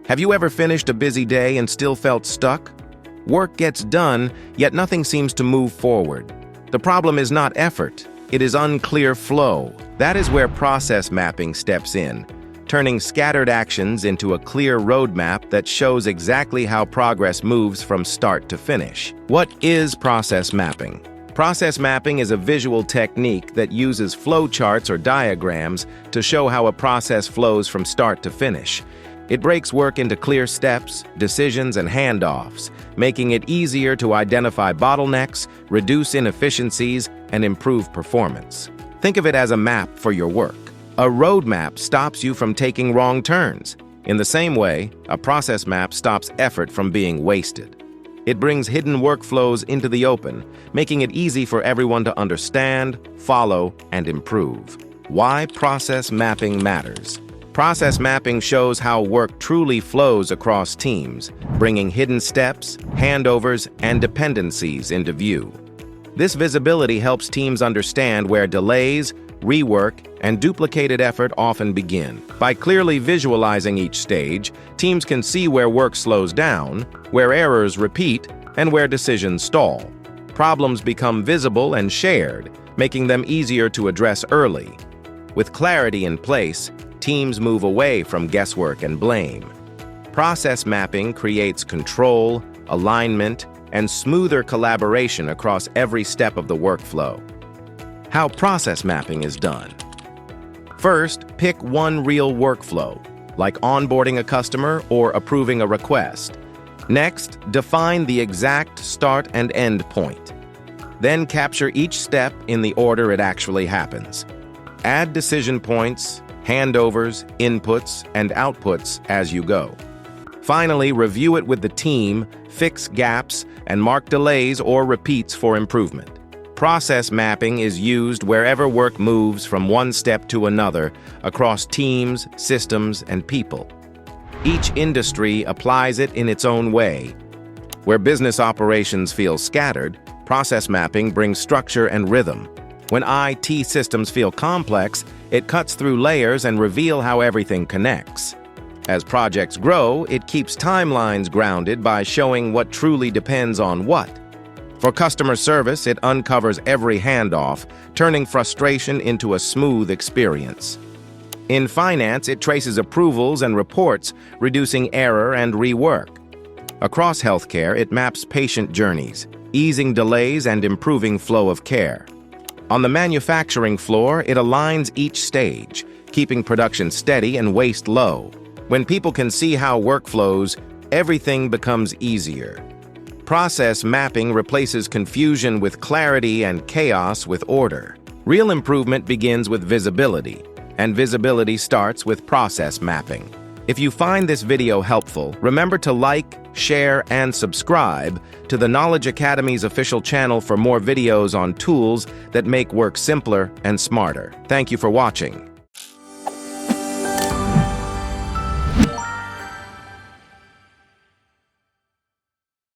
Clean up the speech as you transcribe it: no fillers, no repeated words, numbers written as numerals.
Have you ever finished a busy day and still felt stuck? Work gets done, yet nothing seems to move forward. The problem is not effort, it is unclear flow. That is where process mapping steps in, turning scattered actions into a clear roadmap that shows exactly how progress moves from start to finish. What is process mapping? Process mapping is a visual technique that uses flowcharts or diagrams to show how a process flows from start to finish. It breaks work into clear steps, decisions, and handoffs, making it easier to identify bottlenecks, reduce inefficiencies, and improve performance. Think of it as a map for your work. A roadmap stops you from taking wrong turns. In the same way, a process map stops effort from being wasted. It brings hidden workflows into the open, making it easy for everyone to understand, follow, and improve. Why process mapping matters. Process mapping shows how work truly flows across teams, bringing hidden steps, handovers, and dependencies into view. This visibility helps teams understand where delays, rework, and duplicated effort often begin. By clearly visualizing each stage, teams can see where work slows down, where errors repeat, and where decisions stall. Problems become visible and shared, making them easier to address early. With clarity in place, teams move away from guesswork and blame. Process mapping creates control, alignment, and smoother collaboration across every step of the workflow. How process mapping is done. First, pick one real workflow, like onboarding a customer or approving a request. Next, define the exact start and end point. Then capture each step in the order it actually happens. Add decision points, handovers, inputs, and outputs as you go. Finally, review it with the team, fix gaps, and mark delays or repeats for improvement. Process mapping is used wherever work moves from one step to another across teams, systems, and people. Each industry applies it in its own way. Where business operations feel scattered, process mapping brings structure and rhythm. When IT systems feel complex, it cuts through layers and reveals how everything connects. As projects grow, it keeps timelines grounded by showing what truly depends on what. For customer service, it uncovers every handoff, turning frustration into a smooth experience. In finance, it traces approvals and reports, reducing error and rework. Across healthcare, it maps patient journeys, easing delays and improving flow of care. On the manufacturing floor, it aligns each stage, keeping production steady and waste low. When people can see how work flows, everything becomes easier. Process mapping replaces confusion with clarity and chaos with order. Real improvement begins with visibility, and visibility starts with process mapping. If you find this video helpful, remember to like, share, and subscribe to the Knowledge Academy's official channel for more videos on tools that make work simpler and smarter. Thank you for watching.